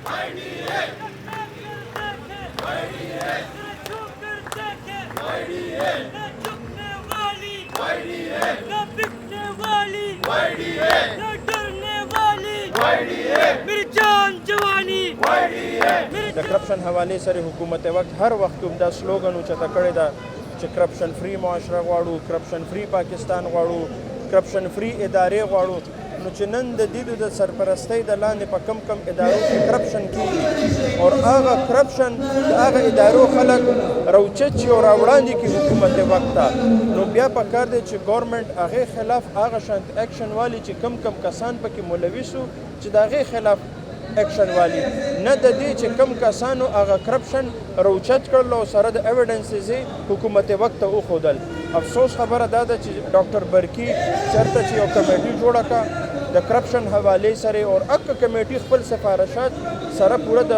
د کرپشن حوالې سره حکومت وخت هر وخت دا سلوګن اوچته کړی ده چې کرپشن فری معاشره غواړو، کرپشن فری پاکستان غواړو، کرپشن فری ادارې غواړو. نو چې نن د دې د سرپرستۍ د لاندې په کم کم ادارو کې کرپشن کېږي او هغه کرپشن د هغه ادارو خلک راوچت شي او راوړاندې کړي حکومت وخت ته، نو بیا پکار دی چې ګورنمنټ هغې خلاف هغه شانت ایکشن والي چې کم کم کسان پکې ملوث وو چې د هغې خلاف ایکشن والی، نه د دې چې کم کسانو هغه کرپشن راوچت کړل او سره د ایویډنسز یې حکومت وخت ته وښودل. افسوس خبره دا ده چې ډاکټر برکی چېرته چې یو کمیټي جوړه کړه د کرپشن حوالې سره او هغه کمیټي خپل سفارشات سره پوره د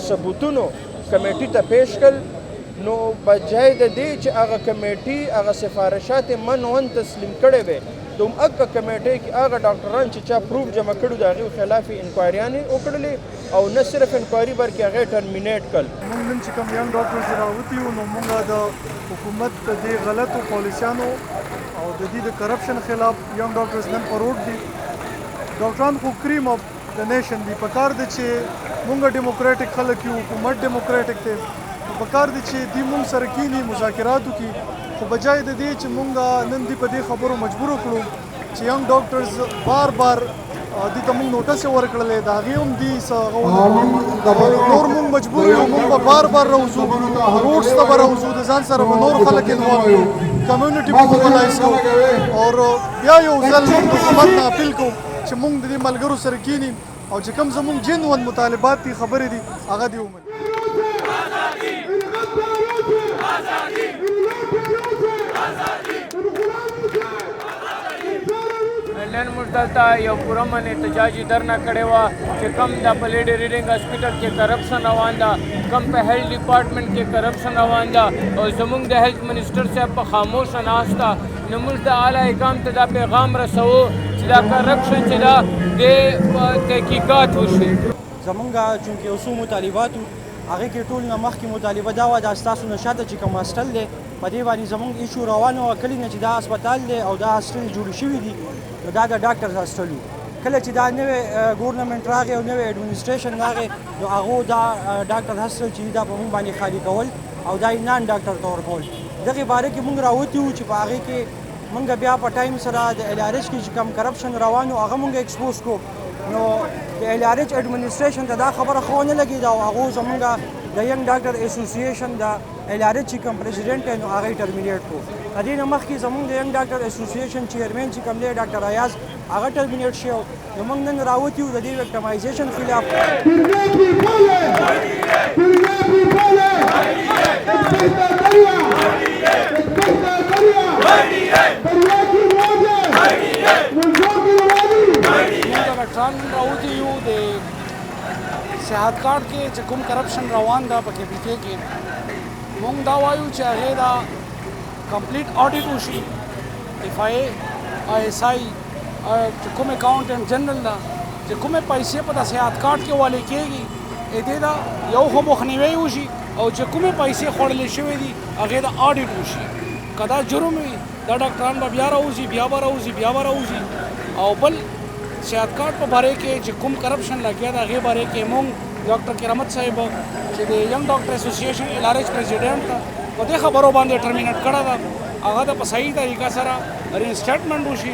ثبوتونو کمیټي ته پیش کړل، نو بجای د دې چې هغه کمیټي هغه سفارشات منون تسلیم کړی وی د هغه کمیټۍ کې هغه ډاکټران چې چا پروف جمع کړو د هغې خلاف یې انکوایریانې وکړلې او نه صرف انکوایري بلکې هغې ټرمینیټ کړل. موږ نن چې کوم ینګ ډاکټرز راوتي وو نو موږ د حکومت د دې غلطو پالیسیانو او د دې د کرپشن خلاف ینګ ډاکټرز نن په روډ دي. ډاکټران خو کریم اف د نیشن دي، پکار دی چې موږ ډیموکریټک خلک یو، حکومت ډیموکریټک دی، پکار دی چې دوی موږ سره کینی مذاکرات وکړي. خو بجای د دې چې موږ نن دوی په دې خبرو مجبور کړو چې ینګ ډاکټرز بار بار دوی ته موږ نوټس یې ورکړلی د هغې هم دوی نور موږ مجبور یو، موږ به بار بار راوځو روډس ته به راوځو، د ځان سره به نور خلک انوالو کړو، کمیونټي به موبلایز کوو او بیا یو ځل موږ حکومت نه اپیل کوو چې موږ د دې ملګرو سره کینی او چې کوم زموږ جنون مطالبات دي خبرې دي هغه دې ومني. نن موږ دلته یو پوره من احتجاجي درنه کړې وه چې کم د په لیډي ریډینګ هاسپیټل کې کرپشن روان ده، کم په هیلث ډپارټمنټ کې کرپشن روان ده او زموږ د هیلث منسټر صاحب په خاموشه ناست ده. نو موږ د اعلی حکام ته دا پیغام رسوو چې دا کرپشن چې ده د تحقیقات وشي. زمونږ چونکې یو څو مطالبات وو هغې کې ټول نه مخکې مطالبه دا وه دا ستاسو نه شاته چې کوم هاسټل دی په دې باندې زمونږ ایشو روان وه کلي نه چې دا هسپتال دی او دا هاسټل جوړ شوي دي نو دا د ډاکټرز هاسټل وو. کله چې دا نوی ګورنمنټ راغی او نوی ایډمنسټریشن راغی نو هغو دا ډاکټر هاسټل چې دا په موږ باندې خالي کول او دا یې نان ډاکټر ته ورکول. دغې باره کې موږ راوتي وو چې په هغې کې موږ بیا په ټایم سره د LRH کې چې کوم کرپشن روان و هغه موږ ایکسپوز کړو. نو د LRH ایډمنسټریشن ته دا خبره ښه ونه لګېده او هغو زموږ د ینګ ډاکټر اسوسییشن د LRH چې کوم پرزیډنټ دی نو هغه یې ټرمینیټ کړو. د دې نه مخکې زموږ د ینګ ډاکټر اسوسییشن چیرمین چې کوم دی ډاکټر ایاز هغه ټرمینیټ شوی و. نو موږ نن راوتي وو د دې وکټمایزیشن خلاف. ډاکټران راوتي یو د صحت کارت کې چې کوم کرپشن روان ده په KPK کې موږ دا وایو چې هغې دا کمپلیټ آډیټ وشي. FIA ISI چې کوم اکاونټنټ جنرل ده چې کومې پیسې په د صحت کارت کې والې کېږي دې دا یو خو مخنیوی وشي او چې کومې پیسې خوړلې شوې دي هغې دا آډیټ وشي. که دا جرم وي دا ډاکټران به بیا راوځي بیا به راوځي او بل صحت کارت په باره کې چې کوم کرپشن لګیا ده هغې باره کې موږ ډاکټر کرامت صاحب چې د ینګ ډاکټر اسوسییشن LRH پرزیډنټ ده په دې خبرو باندې ټرمینیټ کړی ده هغه د په صحیح طریقه سره رینسټیټمنټ وشي